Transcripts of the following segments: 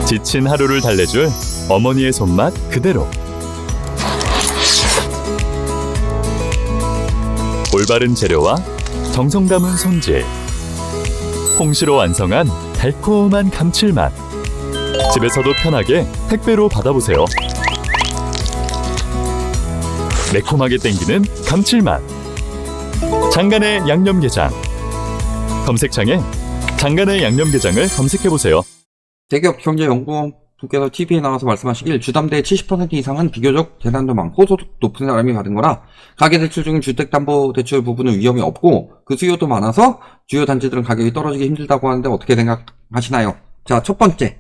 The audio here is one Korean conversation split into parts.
지친 하루를 달래줄 어머니의 손맛 그대로. 올바른 재료와 정성 담은 손질. 홍시로 완성한 달콤한 감칠맛. 집에서도 편하게 택배로 받아보세요. 매콤하게 땡기는 감칠맛. 장간의 양념게장. 검색창에 장간의 양념게장을 검색해보세요. 대기업 경제연구원분께서 TV에 나와서 말씀하시길 주담대의 70% 이상은 비교적 재산도 많고 소득 높은 사람이 받은 거라 가계대출 중 주택담보대출 부분은 위험이 없고 그 수요도 많아서 주요 단지들은 가격이 떨어지기 힘들다고 하는데 어떻게 생각하시나요? 자, 첫 번째,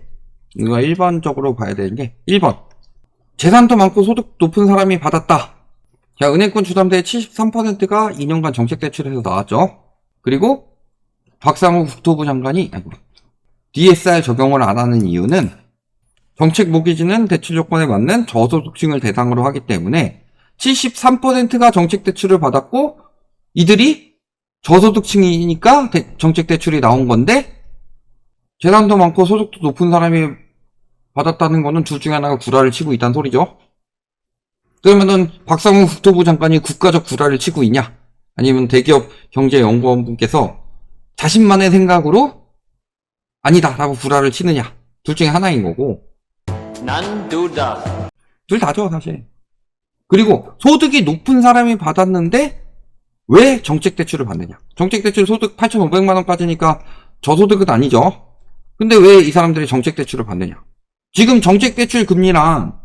이거 일반적으로 봐야 되는 게 1번 재산도 많고 소득 높은 사람이 받았다. 자, 은행권 주담대의 73%가 2년간 정책대출에서 나왔죠. 그리고 박상우 국토부 장관이 DSR 적용을 안 하는 이유는 정책 모기지는 대출 조건에 맞는 저소득층을 대상으로 하기 때문에 73%가 정책 대출을 받았고 이들이 저소득층이니까 정책 대출이 나온 건데 재산도 많고 소득도 높은 사람이 받았다는 거는 둘 중에 하나가 구라를 치고 있다는 소리죠. 그러면은 박상우 국토부 장관이 국가적 구라를 치고 있냐? 아니면 대기업 경제연구원분께서 자신만의 생각으로 아니다 라고 구라를 치느냐, 둘 중에 하나인 거고. 난 둘 다. 둘 다죠 사실. 그리고 소득이 높은 사람이 받았는데 왜 정책대출을 받느냐. 정책대출 소득 8,500만원까지니까 저소득은 아니죠. 근데 왜 이 사람들이 정책대출을 받느냐. 지금 정책대출 금리랑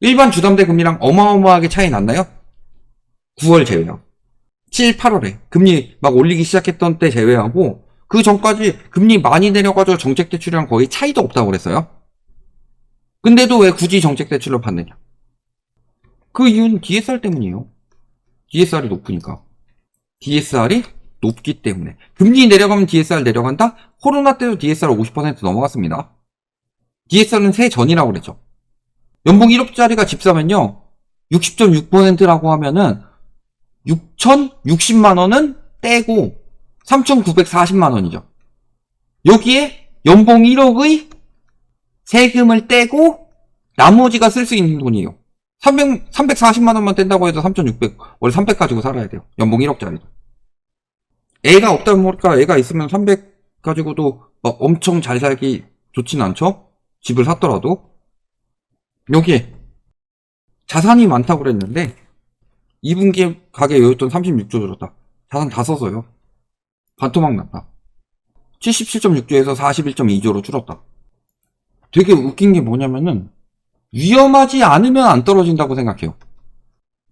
일반 주담대 금리랑 어마어마하게 차이 났나요? 9월 제외하고 7, 8월에 금리 막 올리기 시작했던 때 제외하고 그 전까지 금리 많이 내려가지고 정책대출이랑 거의 차이도 없다고 그랬어요. 근데도 왜 굳이 정책대출로 받느냐. 그 이유는 DSR 때문이에요. DSR이 높으니까. DSR이 높기 때문에. 금리 내려가면 DSR 내려간다? 코로나 때도 DSR 50% 넘어갔습니다. DSR은 세 전이라고 그랬죠. 연봉 1억짜리가 집 사면요 60.6%라고 하면은 6,060만원은 떼고 3,940만원이죠. 여기에 연봉 1억의 세금을 떼고 나머지가 쓸 수 있는 돈이에요. 340만원만 뗀다고 해도 3,600, 원래 300 가지고 살아야 돼요. 연봉 1억짜리도. 애가 없다면 모를까, 애가 있으면 300 가지고도 막 엄청 잘 살기 좋진 않죠? 집을 샀더라도. 여기에 자산이 많다고 그랬는데 2분기에 가계 여윳돈 36조 줄었다. 자산 다 써서요. 반토막 났다. 77.6조에서 41.2조로 줄었다. 되게 웃긴 게 뭐냐면은 위험하지 않으면 안 떨어진다고 생각해요.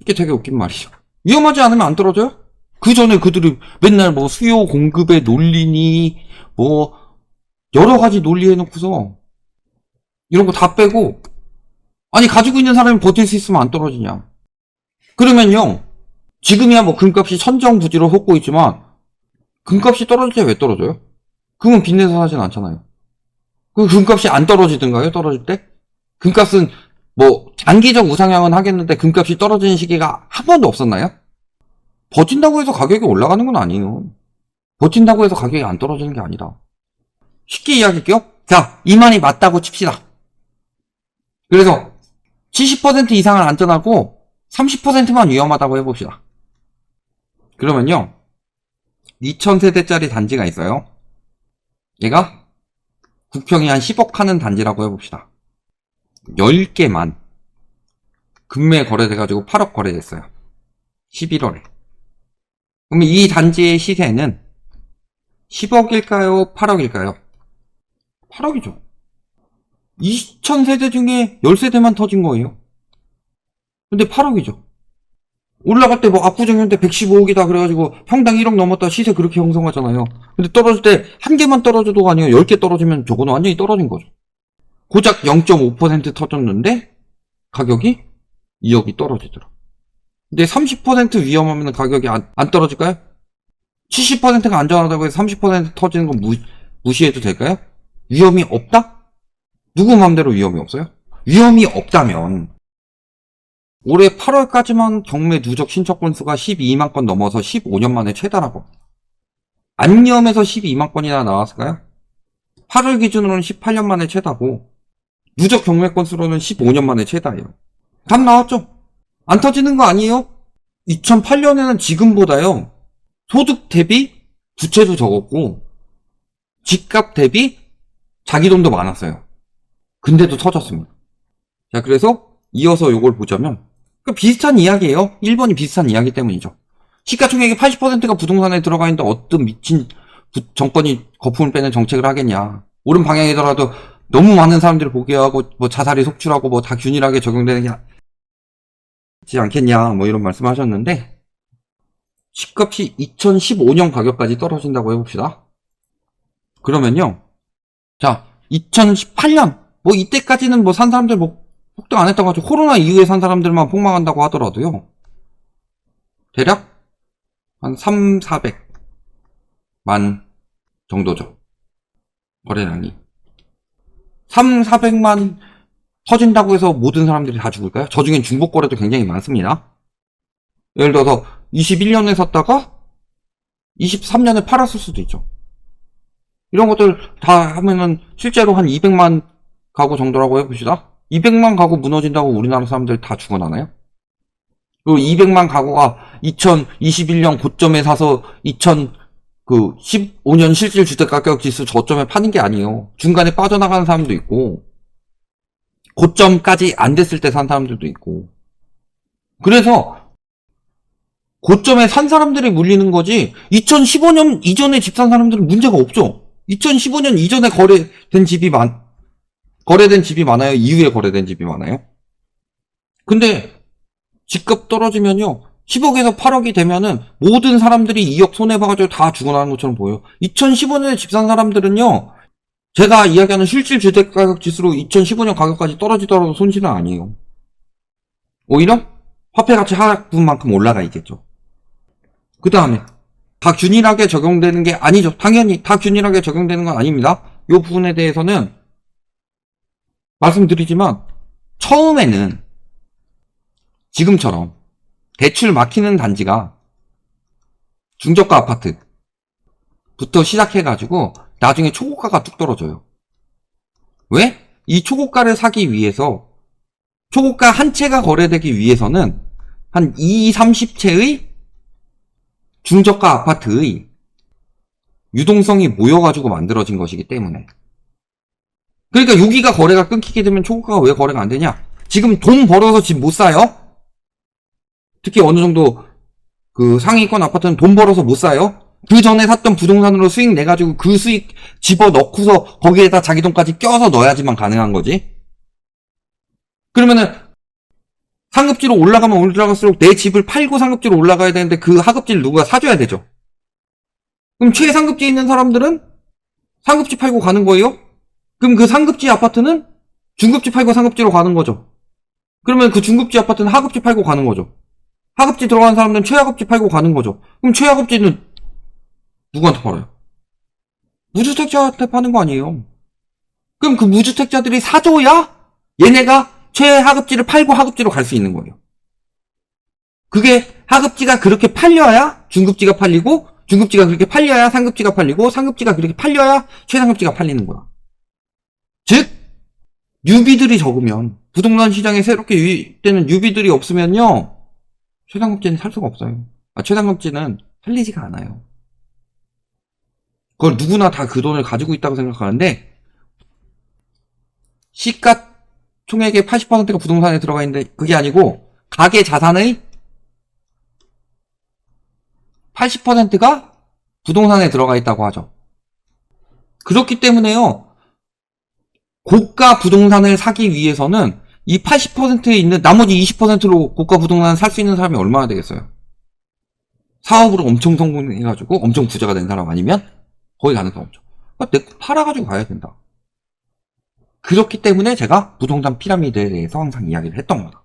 이게 되게 웃긴 말이죠. 위험하지 않으면 안 떨어져요? 그 전에 그들이 맨날 뭐 수요 공급의 논리니 뭐 여러 가지 논리 해놓고서 이런 거 다 빼고 아니 가지고 있는 사람이 버틸 수 있으면 안 떨어지냐. 그러면요 지금이야 뭐 금값이 천정부지로 솟고 있지만 금값이 떨어질 때 왜 떨어져요? 금은 빚내서 사진 않잖아요. 그 금값이 안 떨어지든가요? 떨어질 때? 금값은 뭐 장기적 우상향은 하겠는데 금값이 떨어지는 시기가 한 번도 없었나요? 버틴다고 해서 가격이 올라가는 건 아니에요. 버틴다고 해서 가격이 안 떨어지는 게 아니라. 쉽게 이야기할게요. 자, 이 말이 맞다고 칩시다. 그래서 70% 이상은 안전하고 30%만 위험하다고 해봅시다. 그러면요 2000세대짜리 단지가 있어요. 얘가 국평이 한 10억 하는 단지라고 해봅시다. 10개만 금매 거래돼가지고 8억 거래됐어요. 11월에. 그러면 이 단지의 시세는 10억일까요? 8억일까요? 8억이죠. 2000세대 중에 10세대만 터진 거예요. 근데 8억이죠. 올라갈 때 뭐 압구정현대 115억이다 그래가지고 평당 1억 넘었다 시세 그렇게 형성하잖아요. 근데 떨어질 때 한 개만 떨어져도 아니에요. 10개 떨어지면 저거는 완전히 떨어진 거죠. 고작 0.5% 터졌는데 가격이 2억이 떨어지더라. 근데 30% 위험하면 가격이 안 떨어질까요? 70%가 안전하다고 해서 30% 터지는 건 무시해도 될까요? 위험이 없다? 누구 맘대로 위험이 없어요? 위험이 없다면 올해 8월까지만 경매 누적 신청 건수가 12만 건 넘어서 15년 만에 최다라고. 안녕에서 12만 건이나 나왔을까요? 8월 기준으로는 18년 만에 최다고 누적 경매 건수로는 15년 만에 최다예요. 답 나왔죠? 안 터지는 거 아니에요? 2008년에는 지금보다요, 소득 대비 부채도 적었고, 집값 대비 자기 돈도 많았어요. 근데도 터졌습니다. 자, 그래서 이어서 요걸 보자면, 비슷한 이야기예요. 1번이 비슷한 이야기 때문이죠. 시가총액의 80%가 부동산에 들어가 있는데 어떤 미친 정권이 거품을 빼는 정책을 하겠냐. 옳은 방향이더라도 너무 많은 사람들을 보게 하고, 뭐 자살이 속출하고, 뭐 다 균일하게 적용되는 게 지 않겠냐, 뭐 이런 말씀 하셨는데, 집값이 2015년 가격까지 떨어진다고 해봅시다. 그러면요, 자, 2018년, 뭐 이때까지는 뭐 산 사람들 뭐 폭등 안 했다고 하죠. 코로나 이후에 산 사람들만 폭망한다고 하더라도요, 대략 한 400만 정도죠. 거래량이. 400만 터진다고 해서 모든 사람들이 다 죽을까요? 저 중엔 중복 거래도 굉장히 많습니다. 예를 들어서 21년에 샀다가 23년에 팔았을 수도 있죠. 이런 것들 다 하면은 실제로 한 200만 가구 정도라고 해봅시다. 200만 가구 무너진다고 우리나라 사람들 다 죽어나나요? 그리고 200만 가구가 2021년 고점에 사서 15년 실질 주택가격 지수 저점에 파는 게 아니에요. 중간에 빠져나가는 사람도 있고, 고점까지 안 됐을 때 산 사람들도 있고. 그래서 고점에 산 사람들이 물리는 거지, 2015년 이전에 집 산 사람들은 문제가 없죠. 2015년 이전에 거래된 집이 많아요? 이후에 거래된 집이 많아요? 근데 집값 떨어지면요, 10억에서 8억이 되면은 모든 사람들이 2억 손해봐가지고 다 죽어나는 것처럼 보여요. 2015년에 집 산 사람들은요, 제가 이야기하는 실질 주택가격 지수로 2015년 가격까지 떨어지더라도 손실은 아니에요. 오히려 화폐 가치 하락분 만큼 올라가 있겠죠. 그 다음에 다 균일하게 적용되는 게 아니죠. 당연히 다 균일하게 적용되는 건 아닙니다. 이 부분에 대해서는 말씀드리지만, 처음에는 지금처럼 대출 막히는 단지가 중저가 아파트부터 시작해가지고 나중에 초고가가 뚝 떨어져요. 왜? 이 초고가를 사기 위해서, 초고가 한 채가 거래되기 위해서는 한 20, 30채의 중저가 아파트의 유동성이 모여가지고 만들어진 것이기 때문에. 그러니까 여기가 거래가 끊기게 되면 초고가가 왜 거래가 안 되냐? 지금 돈 벌어서 집 못 사요? 특히 어느 정도 그 상위권 아파트는 돈 벌어서 못 사요? 그 전에 샀던 부동산으로 수익 내가지고 그 수익 집어넣고서 거기에다 자기 돈까지 껴서 넣어야지만 가능한 거지. 그러면은 상급지로 올라가면 올라갈수록 내 집을 팔고 상급지로 올라가야 되는데 그 하급지를 누가 사줘야 되죠. 그럼 최상급지에 있는 사람들은 상급지 팔고 가는 거예요? 그럼 그 상급지 아파트는 중급지 팔고 상급지로 가는 거죠. 그러면 그 중급지 아파트는 하급지 팔고 가는 거죠. 하급지 들어가는 사람들은 최하급지 팔고 가는 거죠. 그럼 최하급지는 누구한테 팔아요? 무주택자한테 파는 거 아니에요. 그럼 그 무주택자들이 사줘야 얘네가 최하급지를 팔고 하급지로 갈 수 있는 거예요. 그게 하급지가 그렇게 팔려야 중급지가 팔리고, 중급지가 그렇게 팔려야 상급지가 팔리고, 상급지가 그렇게 팔려야 최상급지가 팔리는 거야. 즉, 뉴비들이 적으면, 부동산 시장에 새롭게 유입되는 뉴비들이 없으면요, 최상급지는 살 수가 없어요. 최상급지는 팔리지가 않아요. 그걸 누구나 다 그 돈을 가지고 있다고 생각하는데, 시가 총액의 80%가 부동산에 들어가 있는데 그게 아니고 가계 자산의 80%가 부동산에 들어가 있다고 하죠. 그렇기 때문에요, 고가 부동산을 사기 위해서는 이 80%에 있는 나머지 20%로 고가 부동산을 살 수 있는 사람이 얼마나 되겠어요? 사업으로 엄청 성공해가지고 엄청 부자가 된 사람 아니면 거기 가능성 없죠. 그러니까 내 거 팔아가지고 가야 된다. 그렇기 때문에 제가 부동산 피라미드에 대해서 항상 이야기를 했던 거다.